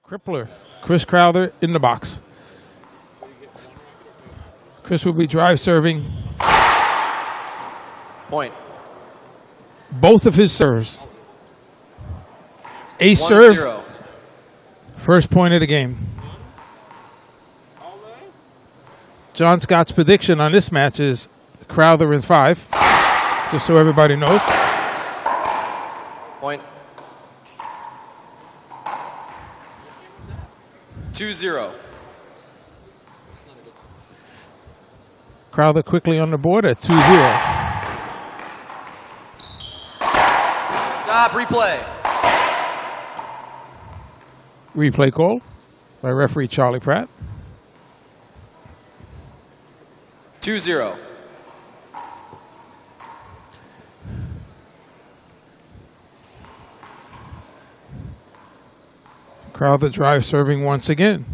Crippler, Chris Crowther in the box. Chris will be drive serving. Point. Both of his serves. Ace 1-0. serve. First point of the game. John Scott's prediction on this match is Crowther in 5, just so everybody knows. Point. 2-0. Crowther quickly on the board at 2-0. Stop, replay. Replay call by referee Charlie Pratt. 2-0. Crowther drive serving once again.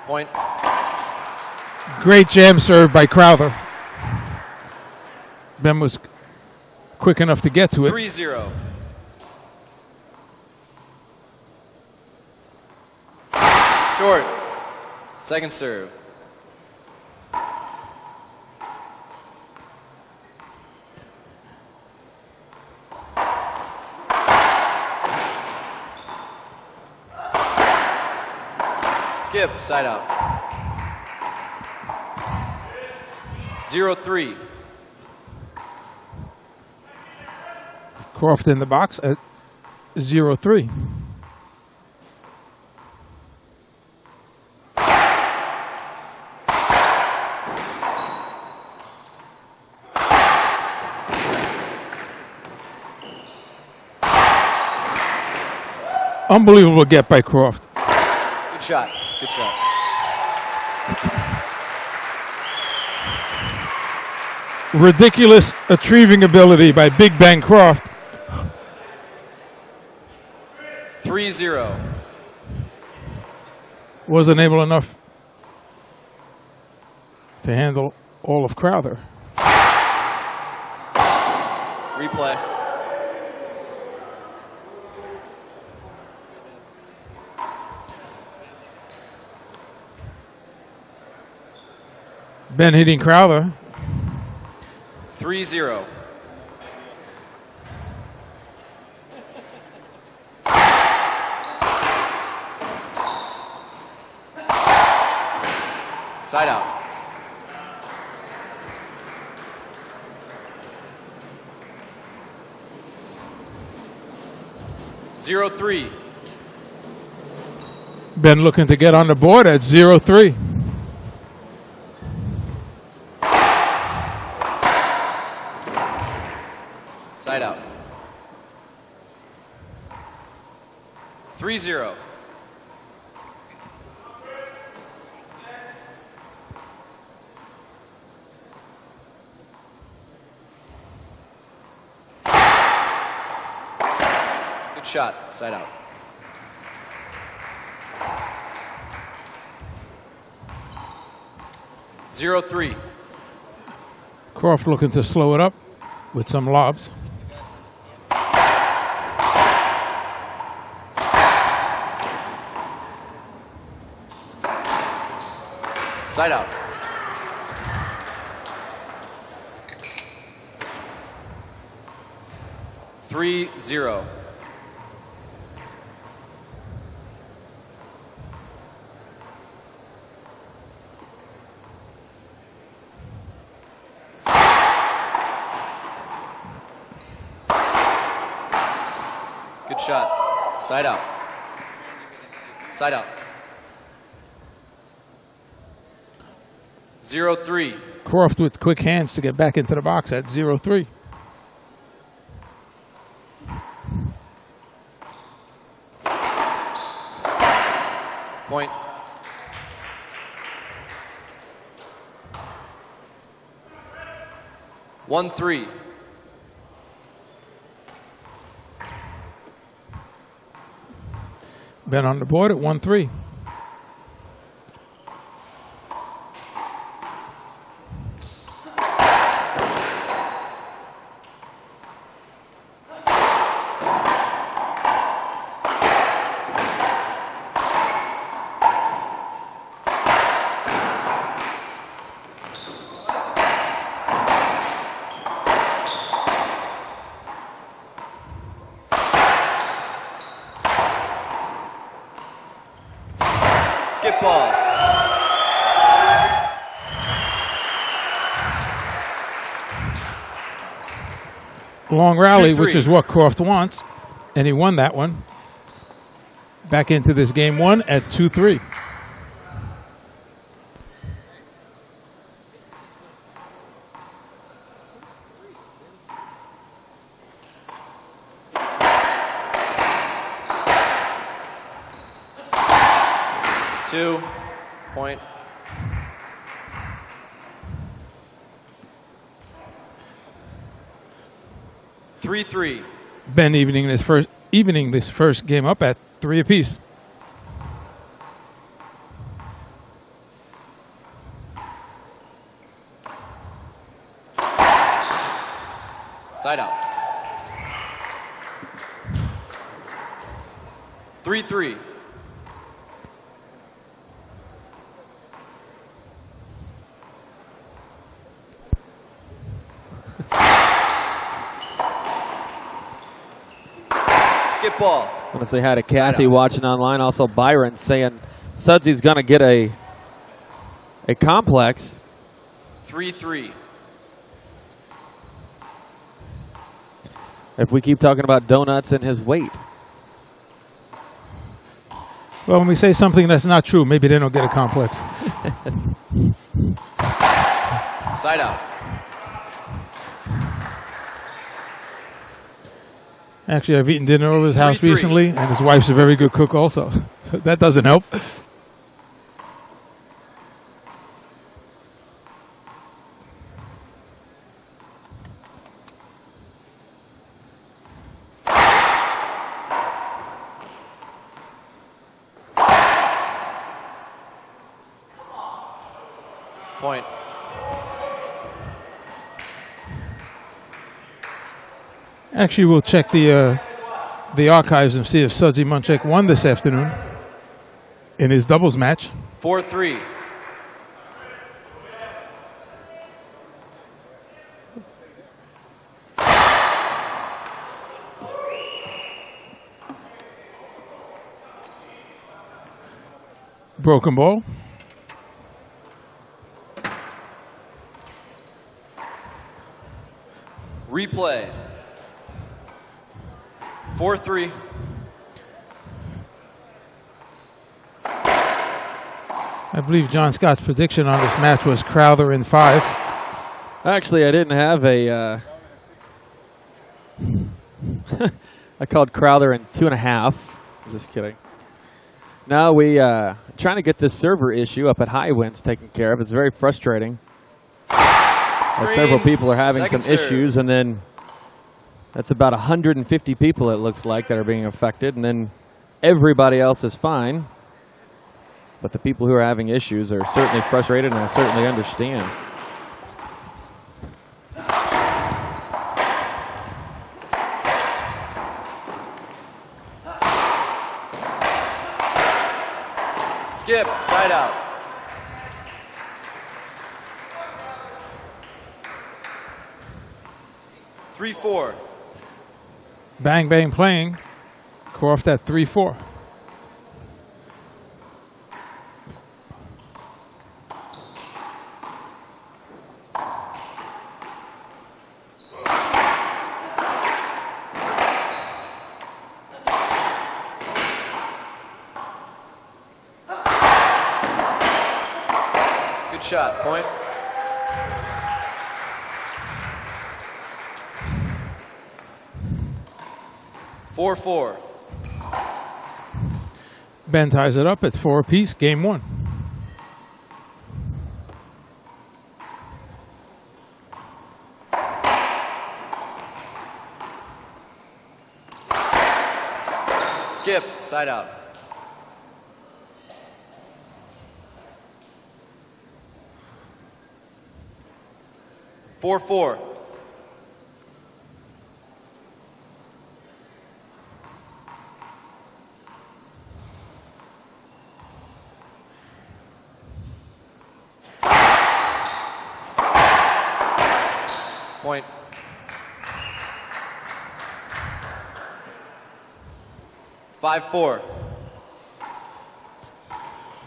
Point. Great jam serve by Crowther. Ben was quick enough to get to it. 3-0. Short. Second serve. Skip, side out. 0-3. Croft in the box at 0-3. Unbelievable get by Croft. Good shot. Good shot. Ridiculous retrieving ability by Big Bang Croft. 3-0. Wasn't able enough to handle all of Crowther. Replay. Ben hitting Crowther. 3-0. Side out. Zero three. Ben looking to get on the board at 0-3. Side out. 3-0. Good shot. Side out. Zero three. Croft looking to slow it up with some lobs. Side out. Three zero. Good shot. Side out. Side out. 0-3. Croft with quick hands to get back into the box at 0-3. Point. One three. Ben on the board at 1-3. ball. Long rally, 2-3. which is what Croft wants, and he won that one. Back into this game one at 2-3. Point. Three. Ben evening this first game up at 3 apiece. Side out. 3-3. Skip ball. I want to say hi to Kathy watching online. Also Byron saying Sudsy's going to get a complex. 3-3. If we keep talking about donuts and his weight. Well, when we say something that's not true, maybe they don't get a complex. Side out. Actually, I've eaten dinner over his house 3-3. recently, and his wife's a very good cook also. That doesn't help. Point. Actually, we'll check the archives and see if Sudsy Munchak won this afternoon in his doubles match. 4-3. Broken ball. Replay. 4-3. I believe John Scott's prediction on this match was Crowther in 5. Actually, I didn't have a... I called Crowther in 2.5. I'm just kidding. No, we trying to get this server issue up at High Winds taken care of. It's very frustrating. Several people are having some issues, and then that's about 150 people, it looks like, that are being affected, and then everybody else is fine. But the people who are having issues are certainly frustrated, and I certainly understand. Skip, side out. Three, 4. Bang, bang playing. Croft at 3-4. Good shot, point. Four. Ben ties it up at 4 apiece, game 1. Skip, side out. 4-4. Point. Five, 4.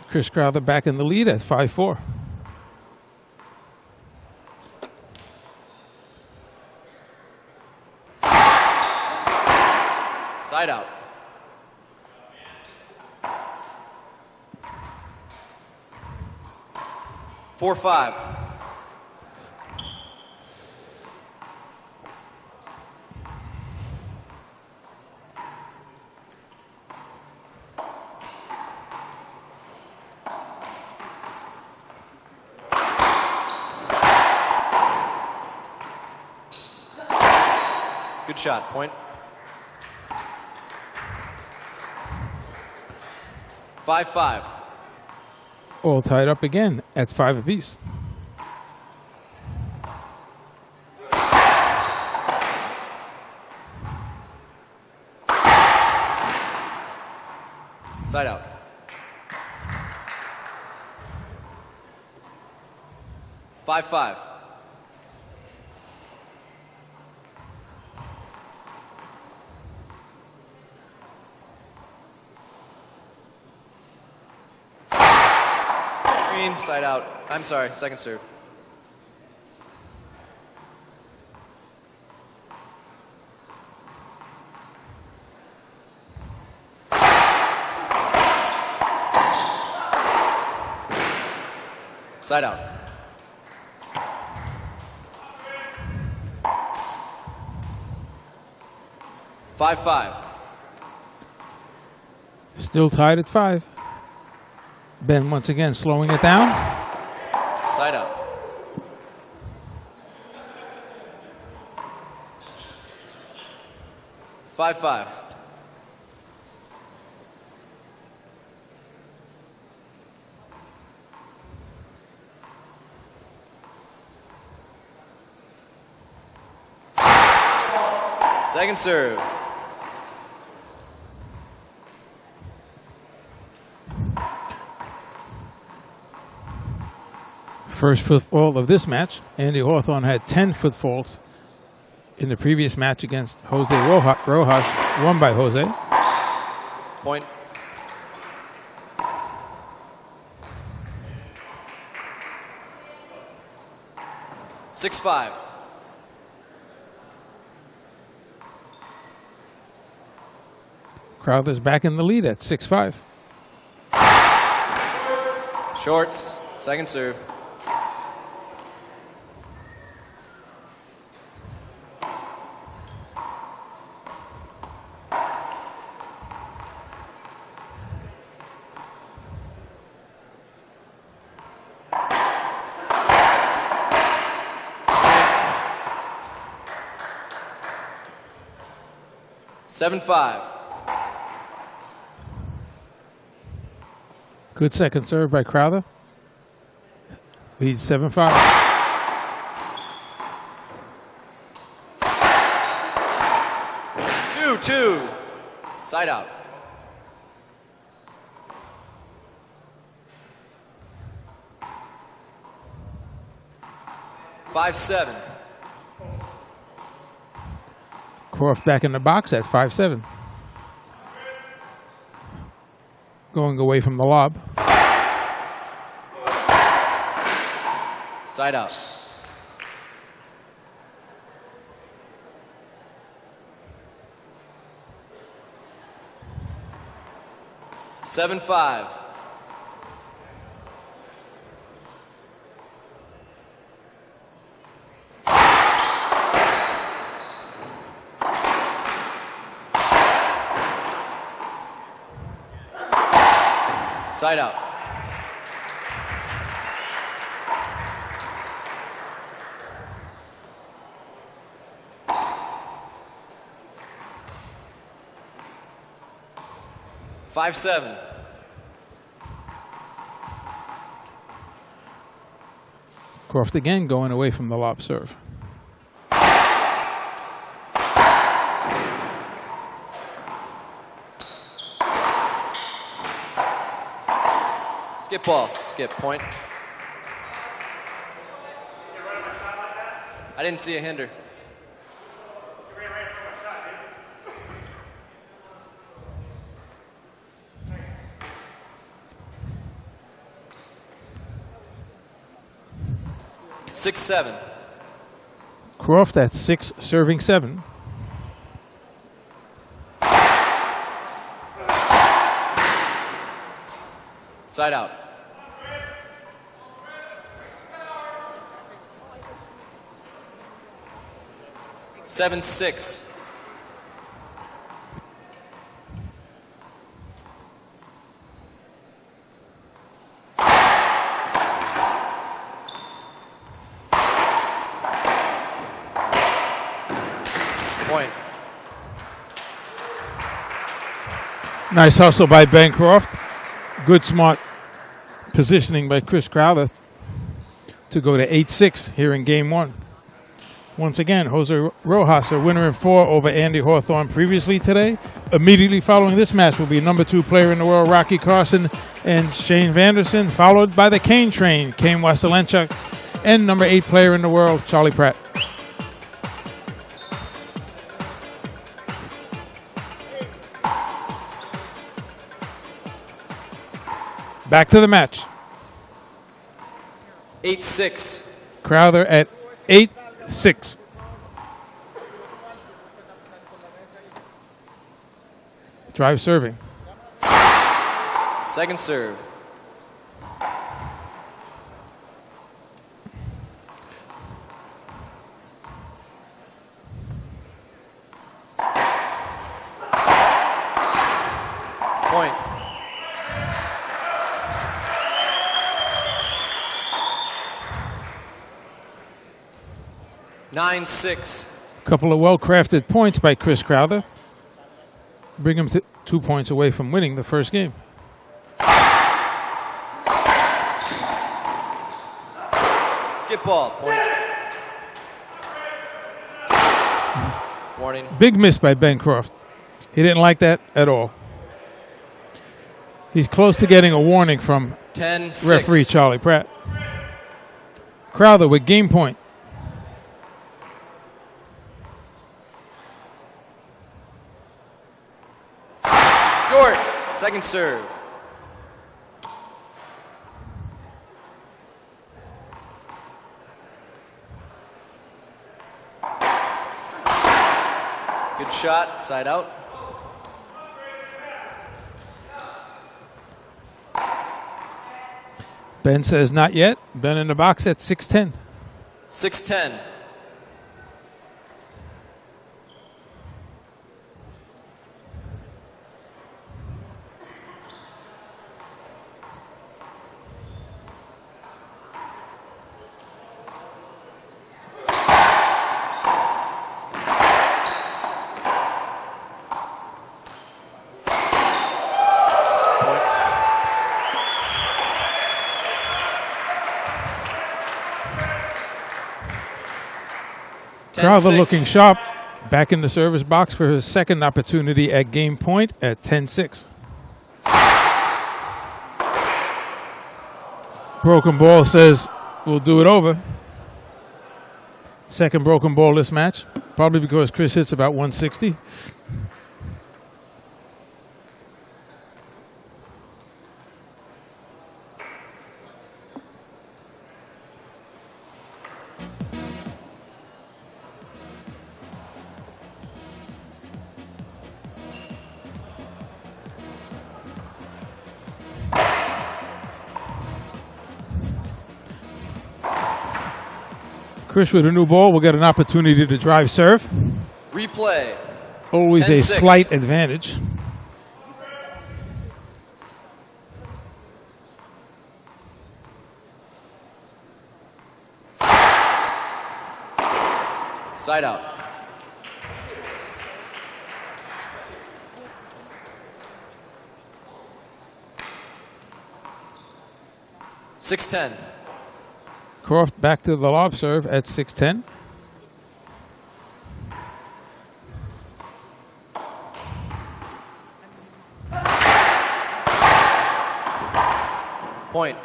Chris Crowther back in the lead at 5-4. Side out. Four, 5. Good shot. Point. 5-5. All tied up again at 5 apiece. Side out. Five. Green, side out. I'm sorry, second serve. Side out. Five. Still tied at 5. Ben once again slowing it down. Side out. Five. Second serve. First footfall of this match. Andy Hawthorne had 10 footfalls in the previous match against Jose Rojas, won by Jose. Point. Six, 5. Crowther's back in the lead at 6-5. Shorts. Second serve. Seven, 5. Good second serve by Crowther. Leads 7-5. 2. Side out. Five, 7. Croft back in the box at 5-7. Going away from the lob. Side out. Seven, 5. Side out. Five, 7. Croft again going away from the lob serve. Skip ball. Skip. Point. I didn't see a hinder. 6-7. Croft at 6, serving 7. Side out. Seven, 6. Point. Nice hustle by Ben Croft. Good, smart positioning by Chris Crowther to go to 8-6 here in game 1. Once again, Jose Rojas, a winner in 4 over Andy Hawthorne previously today. Immediately following this match will be number 2 player in the world, Rocky Carson and Shane Vanderson, followed by the Cane Train, Kane Wasylenchuk, and number 8 player in the world, Charlie Pratt. Back to the match. 8-6. Crowther at 8-6. Drive serving. Second serve. Point. Nine, 6. Couple of well-crafted points by Chris Crowther. Bring him to 2 points away from winning the first game. Skip ball. Point. Warning. Big miss by Ben Croft. He didn't like that at all. He's close to getting a warning from 10-6. referee Charlie Pratt. Crowther with game point. Short. Second serve. Good shot. Side out. Ben says not yet. Ben in the box at 6-10. 6-10. Crowther looking sharp. Back in the service box for his second opportunity at game point at 10-6. Broken ball says we'll do it over. Second broken ball this match. Probably because Chris hits about 160. Chris with a new ball will get an opportunity to drive serve. Replay. Always 10-6. a slight advantage. Side out. $6-10. Croft back to the lob serve at 6-10. Point.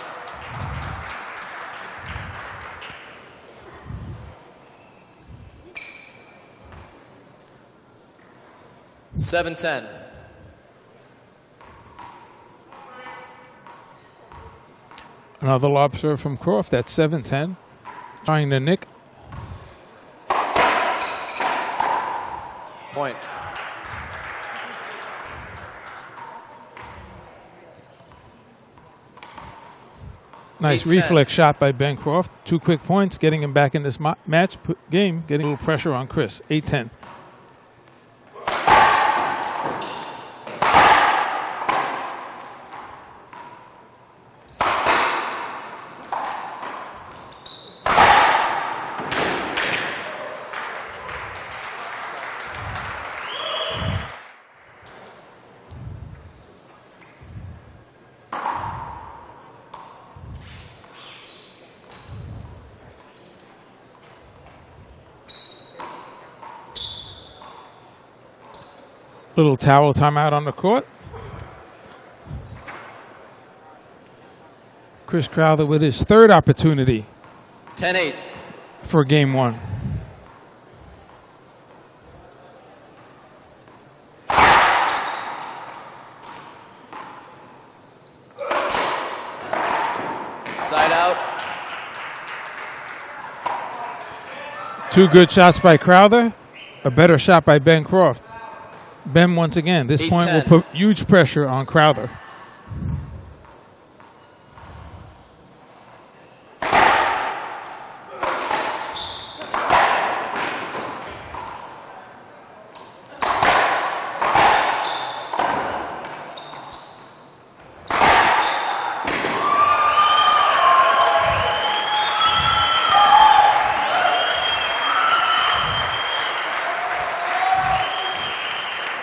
$7-10. Another lob serve from Croft at 7-10. Trying to nick. Point. Nice 8-10. reflex shot by Ben Croft. 2 quick points, getting him back in this match game, getting a little pressure on Chris. 8-10. Little towel timeout on the court. Chris Crowther with his 3rd opportunity 10-8. for game 1. Side out. 2 good shots by Crowther. A better shot by Ben Croft. Ben, once again, this point will 8-10. put huge pressure on Crowther.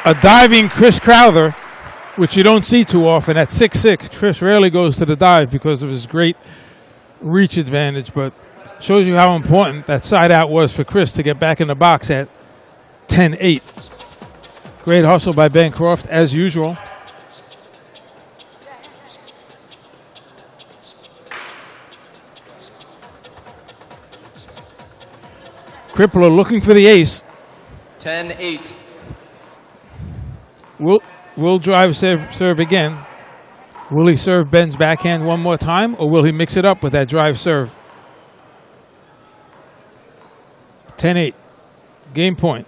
A diving Chris Crowther, which you don't see too often at 6'6". Chris rarely goes to the dive because of his great reach advantage, but shows you how important that side out was for Chris to get back in the box at 10-8. Great hustle by Ben Croft as usual. Crippler looking for the ace. 10-8. Will drive serve again. Will he serve Ben's backhand one more time, or will he mix it up with that drive serve? 10-8. Game point.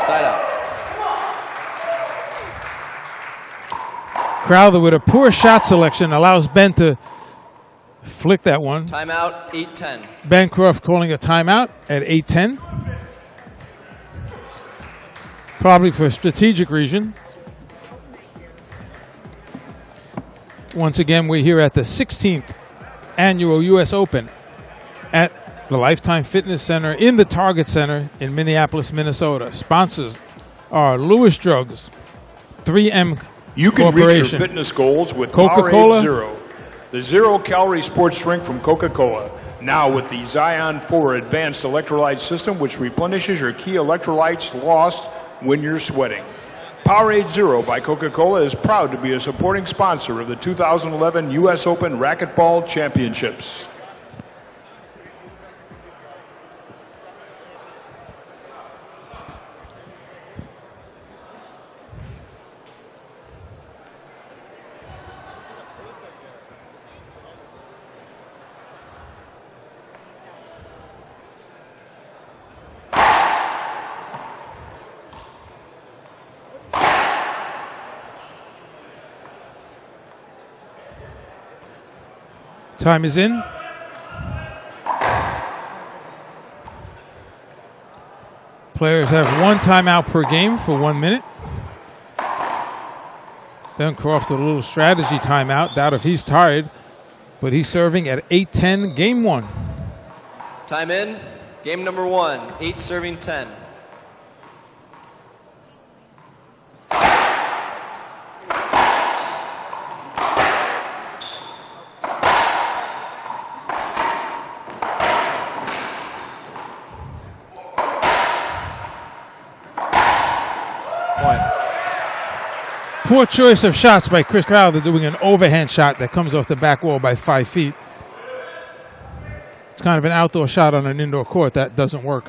Side out. Crowther with a poor shot selection allows Ben to flick that one. Timeout. 8-10. Ben Croft calling a timeout at 8-10. Probably for a strategic reason. Once again, we're here at the 16th annual US Open at the Lifetime Fitness Center in the Target Center in Minneapolis, Minnesota. Sponsors are Lewis Drugs, 3M You can reach your Corporation, fitness goals with Coca-Cola. Powerade Zero, the zero-calorie sports drink from Coca-Cola. Now with the Zion 4 advanced electrolyte system, which replenishes your key electrolytes lost when you're sweating. Powerade Zero by Coca-Cola is proud to be a supporting sponsor of the 2011 US Open Racquetball Championships. Time is in. Players have 1 timeout per game for 1 minute. Ben Croft a little strategy timeout. Doubt if he's tired, but he's serving at 8-10, game 1. Time in. Game number 1. 8 serving 10. Poor choice of shots by Chris Crowther, doing an overhand shot that comes off the back wall by 5 feet. It's kind of an outdoor shot on an indoor court. That doesn't work.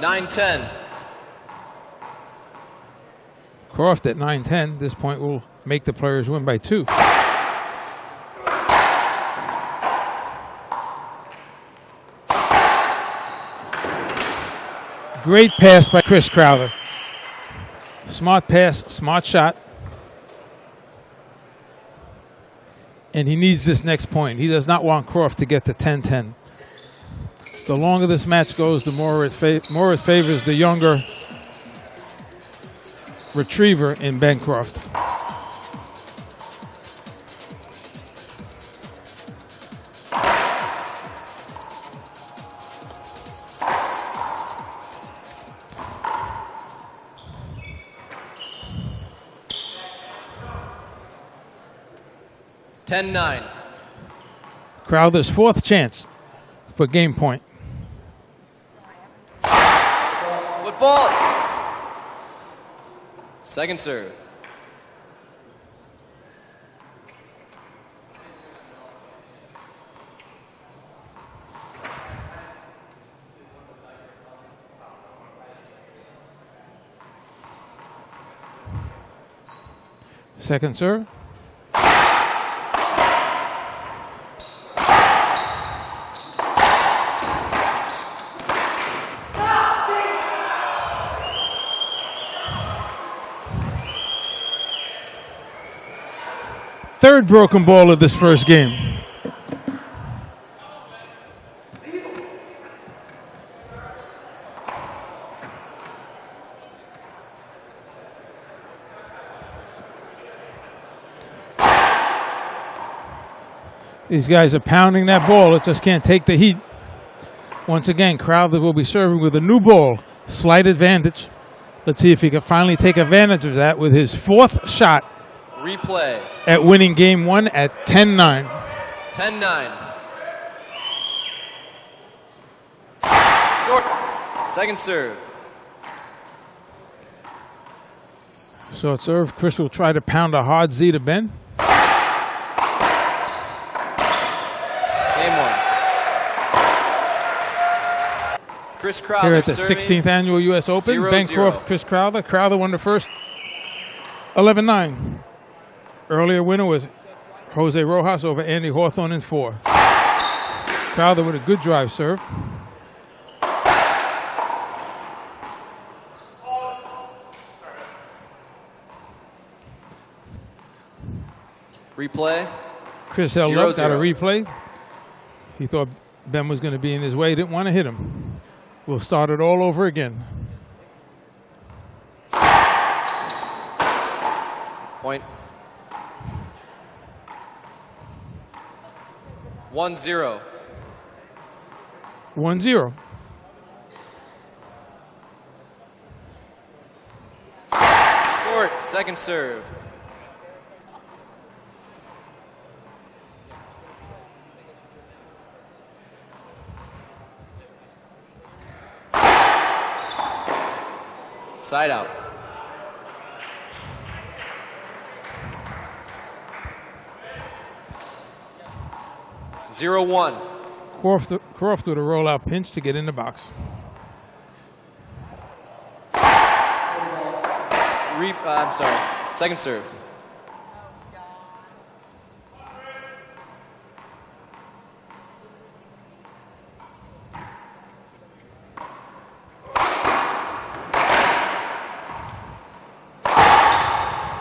9-10. Croft at 9-10. This point will make the players win by 2. Great pass by Chris Crowther. Smart pass, smart shot. And he needs this next point. He does not want Croft to get to 10-10. The longer this match goes, the more it favors the younger retriever in Ben Croft. (10-9). Crowther's 4th chance for game point. Good fault. Second serve. Second serve. Third broken ball of this first game. These guys are pounding that ball. It just can't take the heat. Once again, Crowther will be serving with a new ball. Slight advantage. Let's see if he can finally take advantage of that with his 4th shot. Replay. At winning game 1 at 10-9. 10-9. Short. Second serve. Short serve. Chris will try to pound a hard Z to Ben. Game 1. Chris Crowther Here at the serving. 16th annual U.S. Open. 0-0. Ben Croft, Chris Crowther. Crowther won the first 11-9. Earlier winner was Jose Rojas over Andy Hawthorne in 4. Crowther with a good drive serve. Replay. Chris held 0-0. up, got a replay. He thought Ben was going to be in his way, didn't want to hit him. We'll start it all over again. Point. 1-0. 1-0. Short. Second serve. Side out. Zero one. Croft with a rollout pinch to get in the box. I'm sorry. Second serve.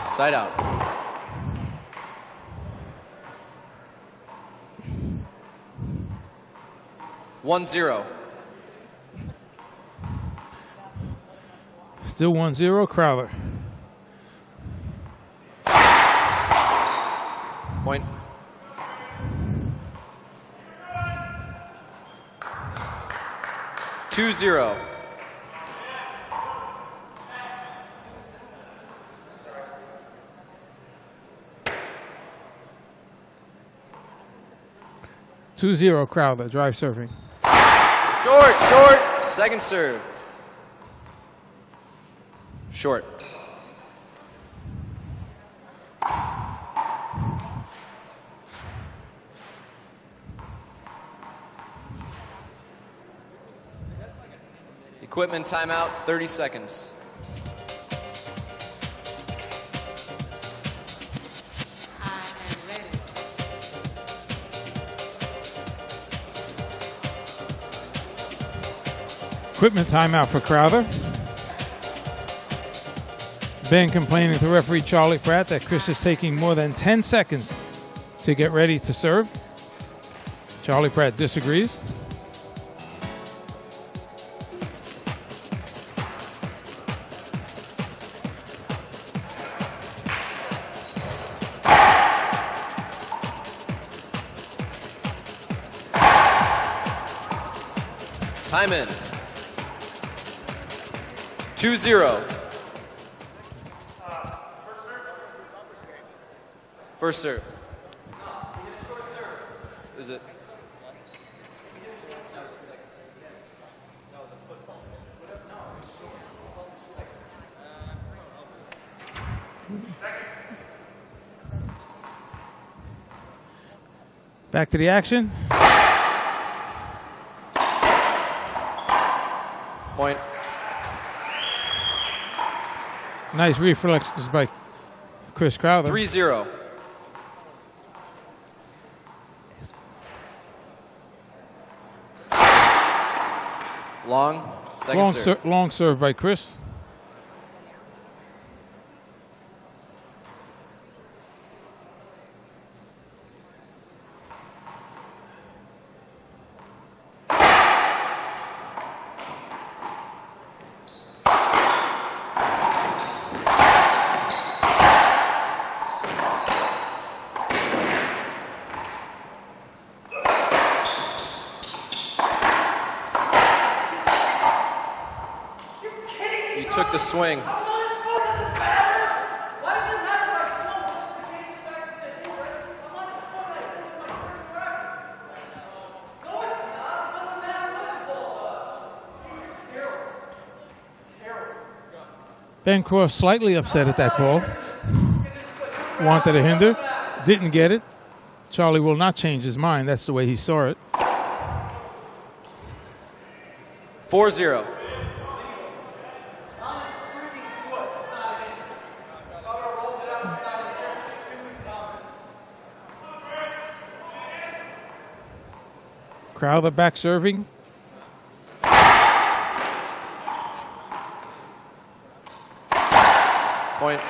Side out. 1-0. Still 1-0, Crowther. Point. Two zero. Two zero, Crowther, drive serving. Short. Second serve. Short. Equipment timeout, 30 seconds. Equipment timeout for Crowther. Ben complaining to referee Charlie Pratt that Chris is taking more than 10 seconds to get ready to serve. Charlie Pratt disagrees. Time in. 2-0. First serve. Is it? Back to the action. Point. Nice reflexes by Chris Crowther. 3-0. Long. Second serve. Long serve by Chris. Took the swing. Ben Croft slightly upset at that call. Wanted a hinder. Didn't get it. Charlie will not change his mind. That's the way he saw it. 4-0. Crowther back serving. Point.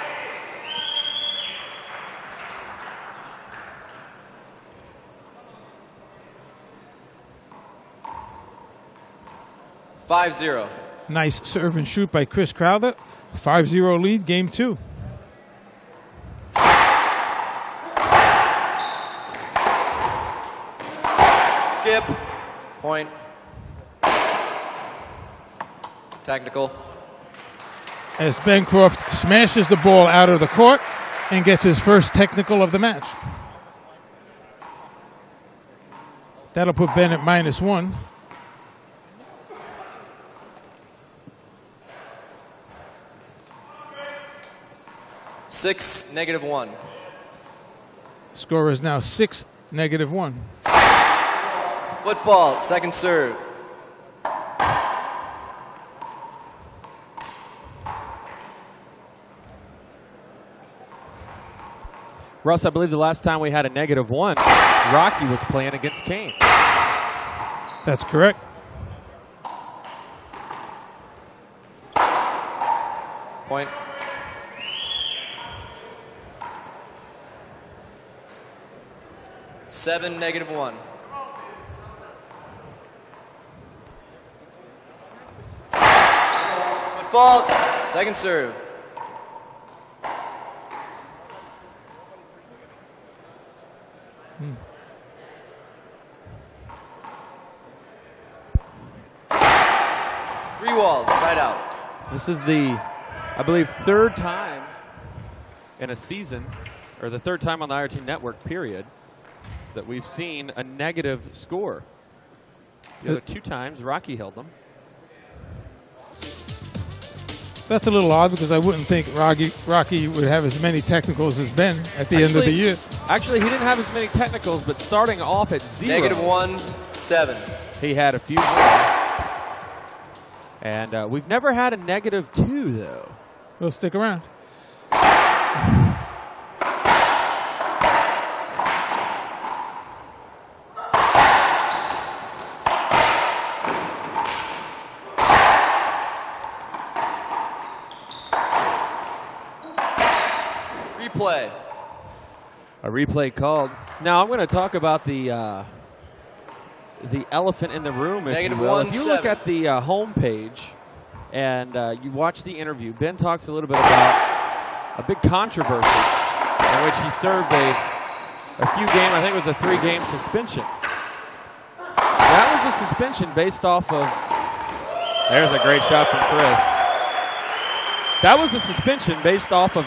$5-0. Nice serve and shoot by Chris Crowther. 5-0 lead, game 2. Skip. Point. Technical. As Ben Croft smashes the ball out of the court and gets his first technical of the match. That'll put Ben at -1. -1. Score is now 6-1. Foot fault, second serve. Russ, I believe the last time we had a -1, Rocky was playing against Kane. That's correct. Point. -1. Foot fault, second serve. Three walls, side out. This is the, I believe, third time in a season, or the third time on the IRT network, period, that we've seen a negative score. The other 2 times, Rocky held them. That's a little odd because I wouldn't think Rocky would have as many technicals as Ben at the end of the year. Actually, he didn't have as many technicals, but starting off at 0. -1, 7. He had a few more. And we've never had a -2, though. We'll stick around. Replay. A replay called. Now I'm going to talk about the elephant in the room, if you will. If you look at the homepage and you watch the interview, Ben talks a little bit about a big controversy in which he served a few game, I think it was a 3-game suspension. That was a suspension based off of, there's a great shot from Chris. That was a suspension based off of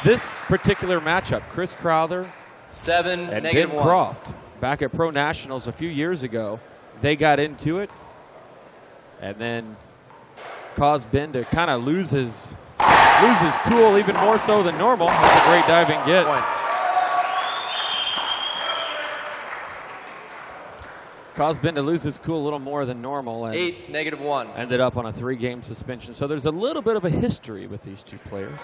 this particular matchup. Chris Crowther 7 and negative Ben 1. Croft back at Pro Nationals a few years ago. They got into it and then caused Ben to kind of lose his cool even more so than normal. That's a great diving get. Point. Caused Ben to lose his cool a little more than normal. And 8 negative 1. ended up on a 3-game suspension. So there's a little bit of a history with these two players.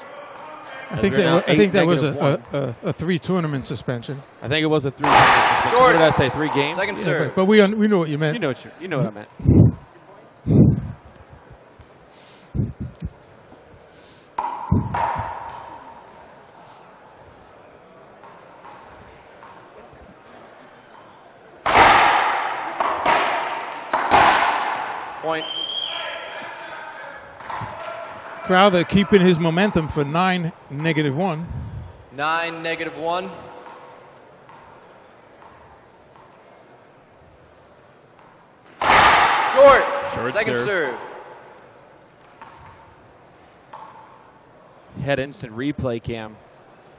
I think that was a 3-tournament suspension. I think it was a 3-game suspension. Short. What did I say? 3 games? Second Yeah, serve. but we know what you meant. You know what I meant. Point. Crowther keeping his momentum for 9 negative 1. 9 negative 1. Short. Second serve. Head instant replay cam.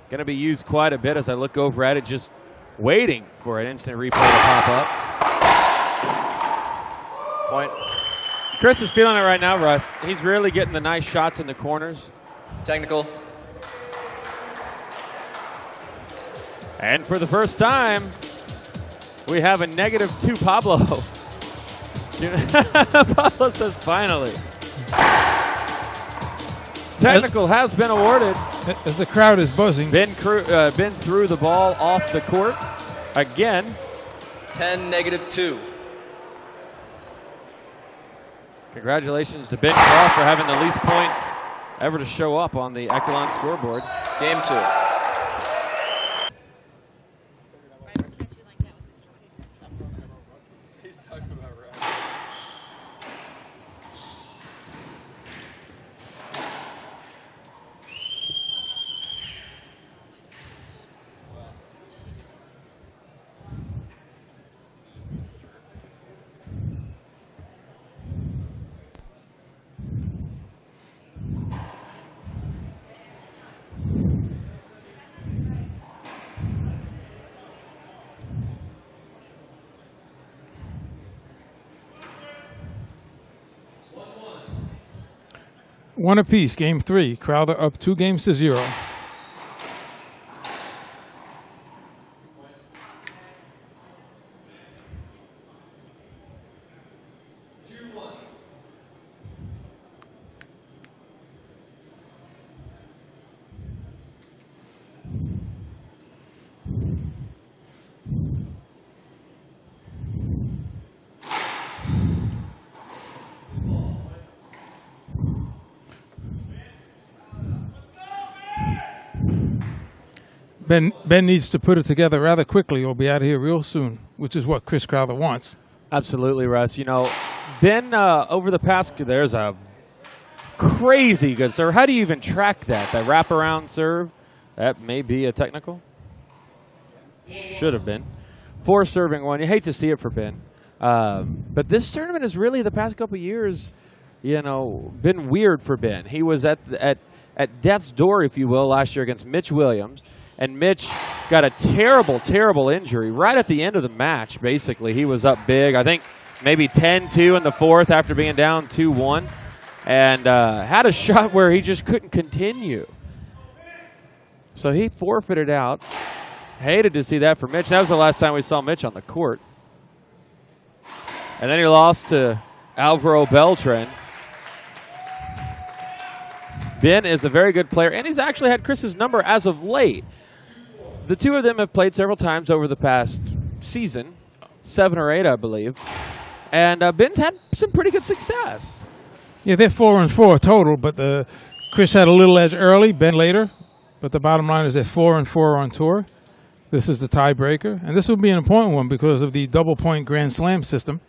Going to be used quite a bit as I look over at it, just waiting for an instant replay to pop up. Point. Chris is feeling it right now, Russ. He's really getting the nice shots in the corners. Technical. And for the first time, we have a -2 Pablo. Pablo says finally. Technical has been awarded. As the crowd is buzzing. Ben threw the ball off the court again. 10 negative 2. Congratulations to Ben Croft for having the least points ever to show up on the Echelon scoreboard. Game 2. One apiece, game 3. Crowther up 2 games to 0. Ben needs to put it together rather quickly or be out of here real soon, which is what Chris Crowther wants. Absolutely, Russ. You know, Ben, over the past, there's a crazy good serve. How do you even track that? That wraparound serve? That may be a technical. Should have been. 4 serving 1. You hate to see it for Ben. But this tournament has really, the past couple of years, you know, been weird for Ben. He was at death's door, if you will, last year against Mitch Williams. And Mitch got a terrible, terrible injury right at the end of the match, basically. He was up big. I think maybe 10-2 in the 4th after being down 2-1. And had a shot where he just couldn't continue. So he forfeited out. Hated to see that for Mitch. That was the last time we saw Mitch on the court. And then he lost to Alvaro Beltran. Ben is a very good player, and he's actually had Chris's number as of late. The two of them have played several times over the past season, 7 or 8, I believe. And Ben's had some pretty good success. Yeah, they're 4-4 total, but Chris had a little edge early, Ben later. But the bottom line is they're 4-4 on tour. This is the tiebreaker, and this will be an important one because of the double-point Grand Slam system.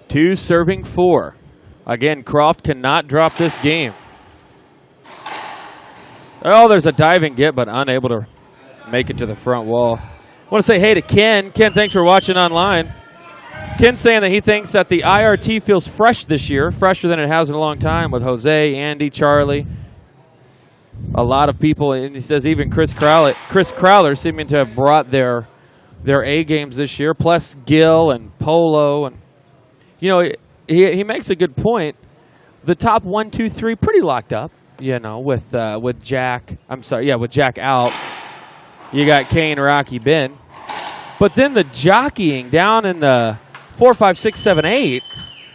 Two serving 4. Again, Croft cannot drop this game. Oh, there's a diving get, but unable to make it to the front wall. I want to say hey to Ken. Ken, thanks for watching online. Ken's saying that he thinks that the IRT feels fresh this year, fresher than it has in a long time with Jose, Andy, Charlie. A lot of people, and he says even Chris Crowther seeming to have brought their A games this year, plus Gil and Polo. And you know, he makes a good point. The top 1, 2, 3 pretty locked up, you know, with Jack. I'm sorry, yeah, with Jack out. You got Kane, Rocky, Ben. But then the jockeying down in the 4, 5, 6, 7, 8.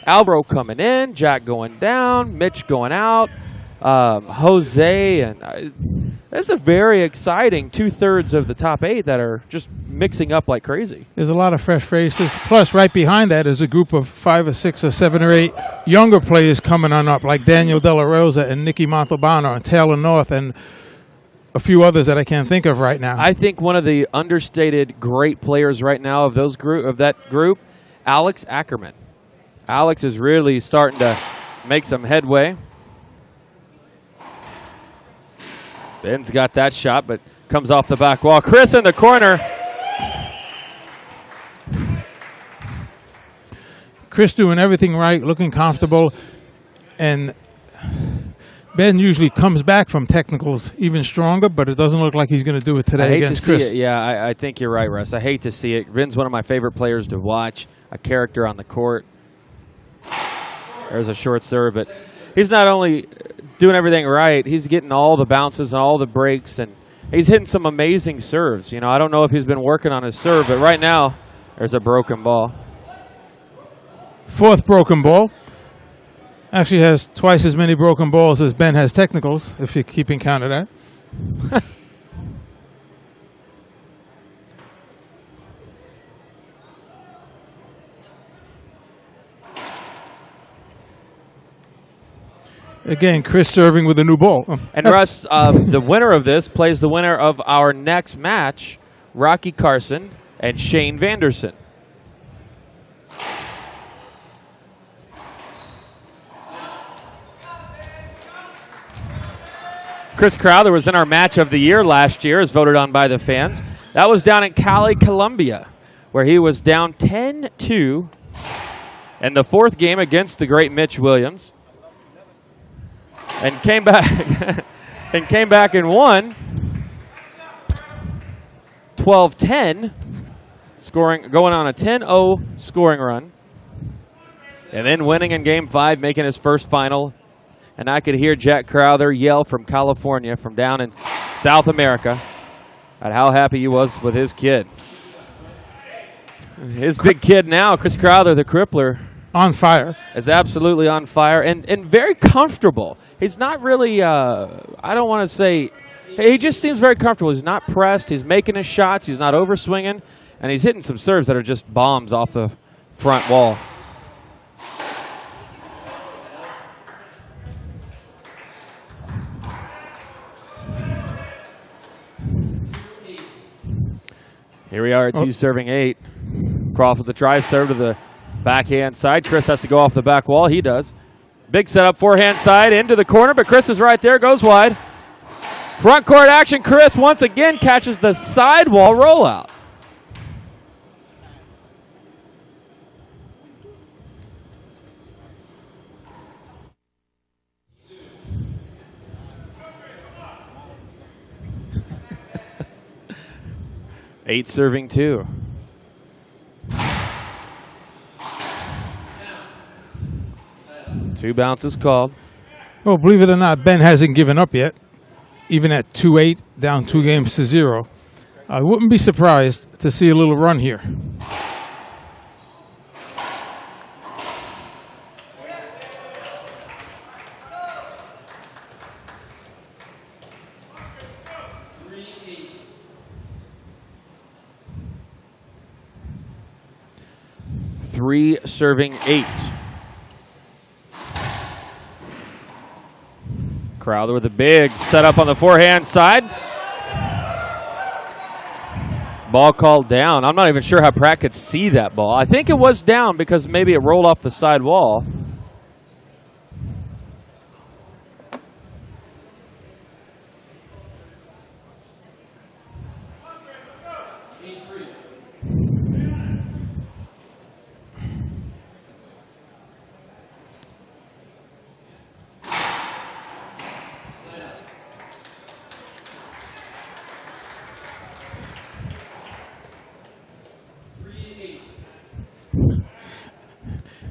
Alvaro coming in, Jack going down, Mitch going out, Jose, and it's a very exciting 2/3 of the top 8 that are just mixing up like crazy. There's a lot of fresh faces. Plus, right behind that is a group of 5 or 6 or 7 or 8 younger players coming on up, like Daniel De La Rosa and Nicky Montalbano and Taylor North and a few others that I can't think of right now. I think one of the understated great players right now of that group, Alex Ackerman. Alex is really starting to make some headway. Ben's got that shot, but comes off the back wall. Chris in the corner. Chris doing everything right, looking comfortable, and Ben usually comes back from technicals even stronger, but it doesn't look like he's going to do it today against Chris. Yeah, I think you're right, Russ. I hate to see it. Ben's one of my favorite players to watch, a character on the court. There's a short serve, but he's not only doing everything right, he's getting all the bounces and all the breaks, and he's hitting some amazing serves. You know, I don't know if he's been working on his serve, but right now there's a broken ball. 4th broken ball. Actually has twice as many broken balls as Ben has technicals, if you're keeping count of that. Again, Chris serving with a new ball. And Russ, the winner of this plays the winner of our next match, Rocky Carson and Shane Vanderson. Chris Crowther was in our match of the year last year, as voted on by the fans. That was down in Cali, Colombia, where he was down 10-2 in the 4th game against the great Mitch Williams. And came back and won 12-10, going on a 10-0 scoring run. And then winning in game 5, making his first final. And I could hear Jack Crowther yell from California, from down in South America, at how happy he was with his kid. His big kid now, Chris Crowther, the crippler, on fire. Is absolutely on fire and very comfortable. He's not really, I don't want to say, he just seems very comfortable. He's not pressed. He's making his shots. He's not overswinging. And he's hitting some serves that are just bombs off the front wall. Here we are at 2 serving 8. Croft with the try serve to the backhand side. Chris has to go off the back wall. He does. Big setup, forehand side into the corner, but Chris is right there, goes wide. Front court action. Chris once again catches the sidewall rollout. 8 serving 2. Two bounces called. Well, believe it or not, Ben hasn't given up yet. Even at 2-8, down 2 games to 0. I wouldn't be surprised to see a little run here. Three serving 8. Crowther with a big setup on the forehand side. Ball called down. I'm not even sure how Pratt could see that ball. I think it was down because maybe it rolled off the side wall.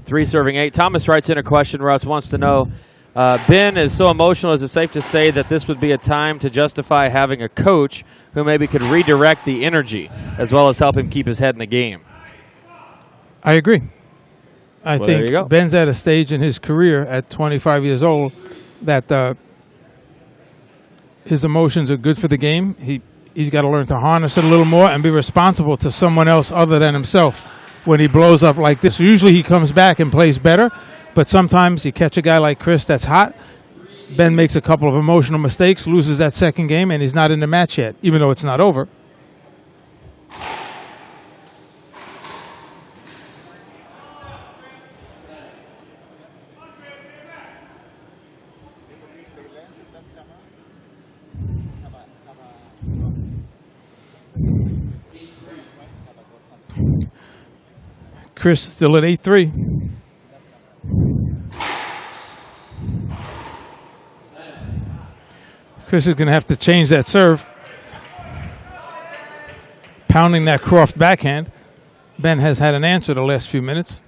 Three serving 8. Thomas writes in a question. Russ wants to know, Ben is so emotional. Is it safe to say that this would be a time to justify having a coach who maybe could redirect the energy as well as help him keep his head in the game? I agree. I Well, there you go. think Ben's at a stage in his career at 25 years old that his emotions are good for the game. He's got to learn to harness it a little more and be responsible to someone else other than himself. When he blows up like this, usually he comes back and plays better, but sometimes you catch a guy like Chris that's hot. Ben makes a couple of emotional mistakes, loses that second game, and he's not in the match yet, even though it's not over. Chris still at 8-3. Chris is going to have to change that serve. Pounding that Croft backhand. Ben has had an answer the last few minutes.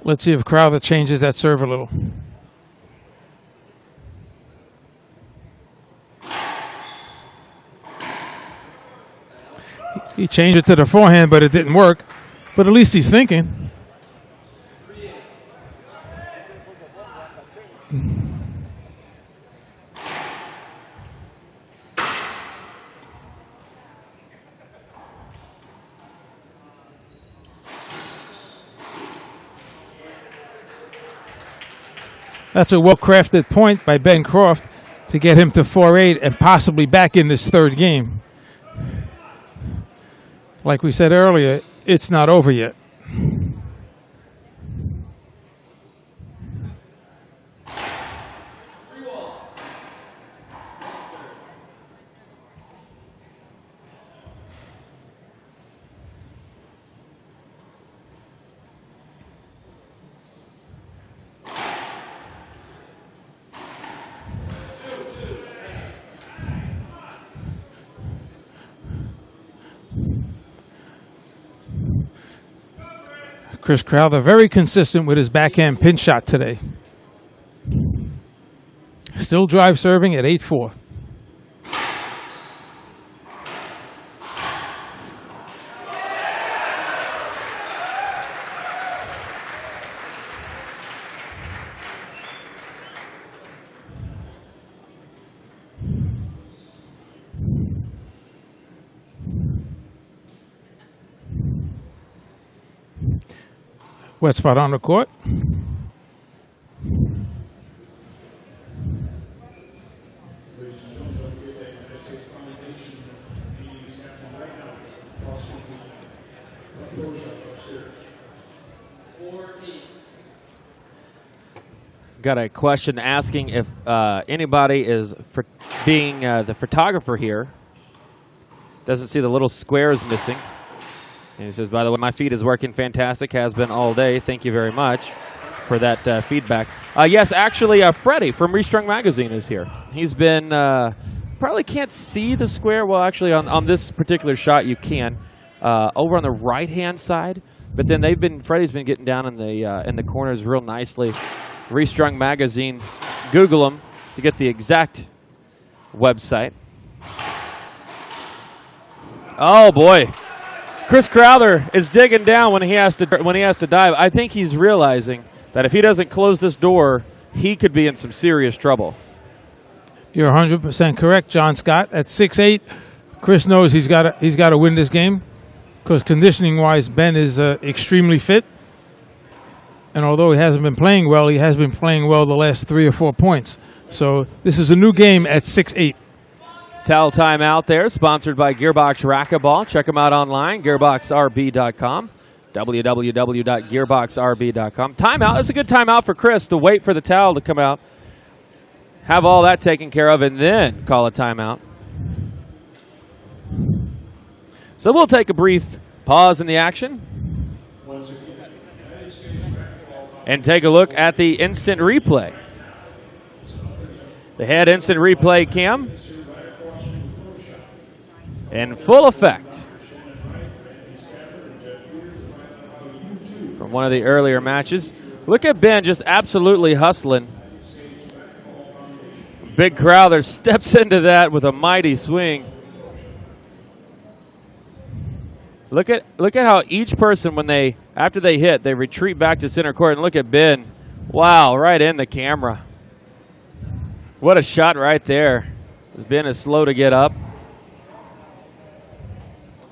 Let's see if Crowther changes that serve a little. He changed it to the forehand, but it didn't work. But at least he's thinking. That's a well-crafted point by Ben Croft to get him to 4-8 and possibly back in this third game. Like we said earlier, it's not over yet. Chris Crowther very consistent with his backhand pin shot today. Still drive serving at 8-4. Wet spot on the court. Got a question asking if anybody is being the photographer here. Doesn't see the little squares missing. And he says, by the way, my feed is working fantastic, has been all day. Thank you very much for that feedback. Yes, actually, Freddie from Restrung Magazine is here. He's been, probably can't see the square. Well, actually, on this particular shot, you can. Over on the right-hand side. But then Freddie's been getting down in the corners real nicely. Restrung Magazine, Google them to get the exact website. Oh boy, Chris Crowther is digging down when he has to dive. I think he's realizing that if he doesn't close this door, he could be in some serious trouble. You're 100% correct, John Scott. At 6'8", Chris knows he's got to win this game because conditioning-wise, Ben is extremely fit. And although he hasn't been playing well, he has been playing well the last 3 or 4 points. So this is a new game at 6'8". Towel time out there, sponsored by Gearbox Racquetball. Check them out online, gearboxrb.com, www.gearboxrb.com. Timeout. It's a good timeout for Chris to wait for the towel to come out, have all that taken care of, and then call a timeout. So we'll take a brief pause in the action and take a look at the instant replay. The head instant replay cam in full effect from one of the earlier matches. Look at Ben just absolutely hustling. Big Crowther steps into that with a mighty swing. Look at how each person, after they hit, they retreat back to center court. And look at Ben. Wow, right in the camera. What a shot right there. Ben is slow to get up.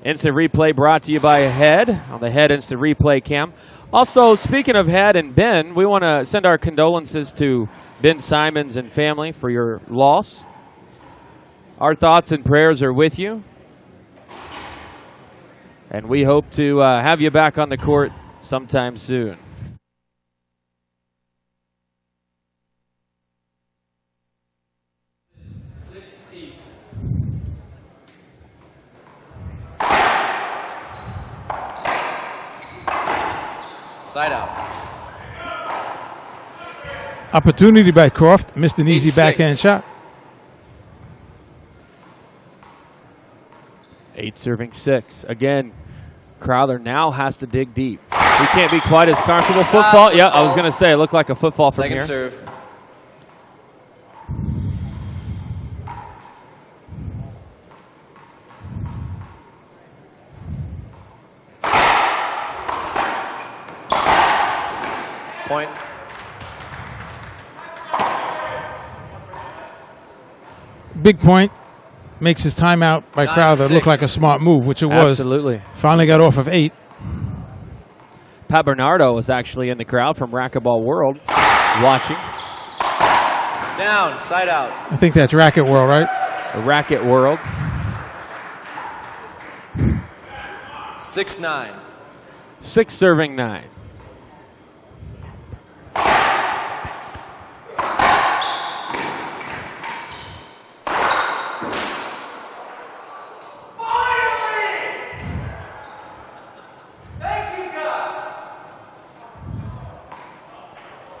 Instant replay brought to you by Head on the Head Instant Replay cam. Also, speaking of Head and Ben, we want to send our condolences to Ben Simons and family for your loss. Our thoughts and prayers are with you. And we hope to have you back on the court sometime soon. Side out. Opportunity by Croft. Missed an easy 8-6. backhand shot. 8 serving 6. Again, Crowther now has to dig deep. He can't be quite as comfortable. Footfall. Yeah, I was going to say, it looked like a footfall from here. Second serve. Point. Big point. Makes his timeout by Crowther look like a smart move, which it was. Absolutely. Finally got off of 8. Pat Bernardo was actually in the crowd from Racquetball World watching. Down, side out. I think that's Racket World, right? The Racket World. 6-9. 6 serving 9.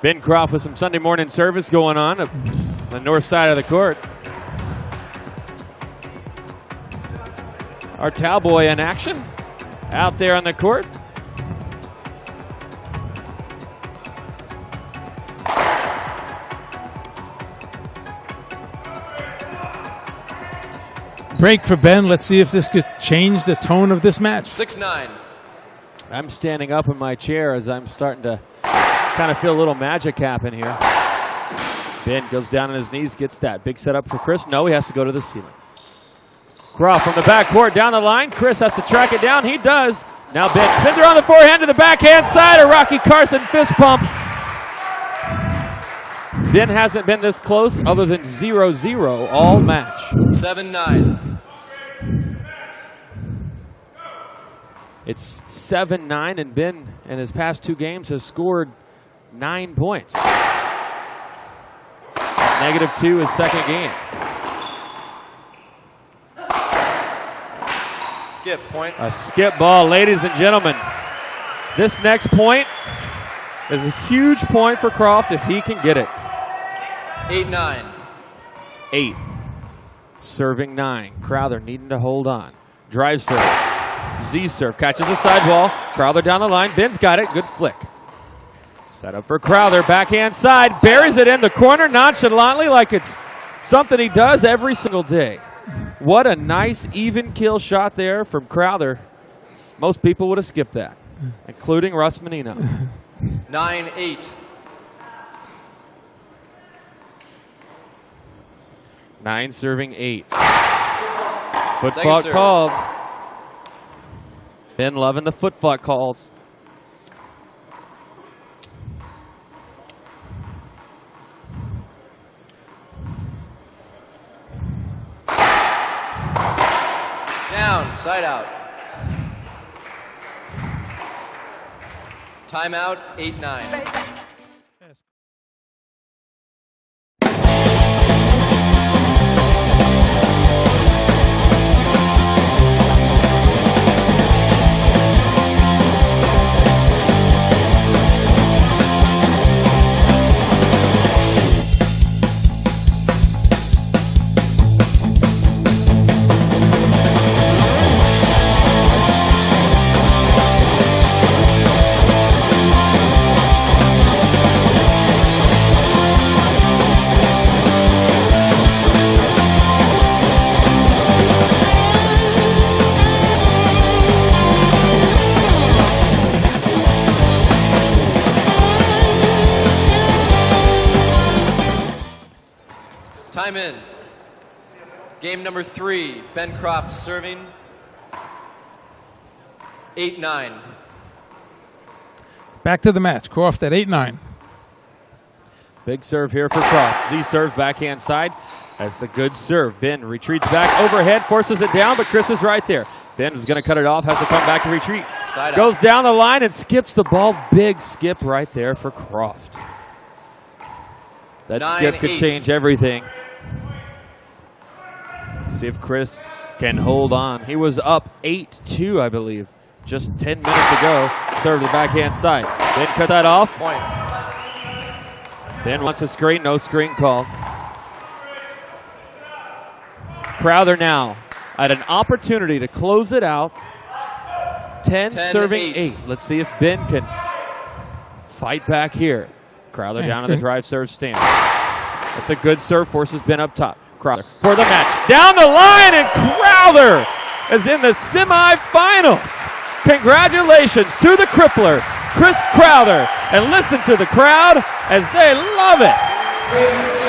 Ben Croft with some Sunday morning service going on the north side of the court. Our towel boy in action out there on the court. Break for Ben. Let's see if this could change the tone of this match. 6-9. I'm standing up in my chair as I'm starting to kind of feel a little magic happen here. Ben goes down on his knees, gets that. Big setup for Chris. No, he has to go to the ceiling. Croft from the backcourt down the line. Chris has to track it down. He does. Now Ben spins around the forehand to the backhand side. A Rocky Carson fist pump. Ben hasn't been this close other than 0-0 all match. 7-9. It's 7-9, and Ben in his past 2 games has scored 9 points. -2 his second game. Let's skip, point. A skip ball, ladies and gentlemen. This next point is a huge point for Croft if he can get it. 8-9. 8. Serving 9. Crowther needing to hold on. Drive serve. Z serve. Catches the sidewall. Crowther down the line. Ben's got it. Good flick. Set up for Crowther. Backhand side. Buries it in the corner nonchalantly like it's something he does every single day. What a nice even kill shot there from Crowther. Most people would have skipped that, including Russ Menino. 9-8. 9 serving 8. Foot fault serve. called. Ben loving the foot fault calls. Down, side out. Timeout, 8-9. Time in. Game number 3, Ben Croft serving. 8-9. Back to the match. Croft at 8-9. Big serve here for Croft. Z serves backhand side. That's a good serve. Ben retreats back overhead, forces it down, but Chris is right there. Ben is going to cut it off, has to come back and retreat. Side out. Goes down the line and skips the ball. Big skip right there for Croft. That skip could 9-8. change everything. See if Chris can hold on. He was up 8-2, I believe, just 10 minutes ago. Serve the backhand side. Ben cuts that off. Point. Ben wants a screen, no screen call. Crowther now at an opportunity to close it out. 10 serving 8. Let's see if Ben can fight back here. Crowther down on the drive serve stand. That's a good serve, forces Ben up top. Crowther for the match. Down the line, and Crowther is in the semifinals. Congratulations to the crippler, Chris Crowther. And listen to the crowd as they love it.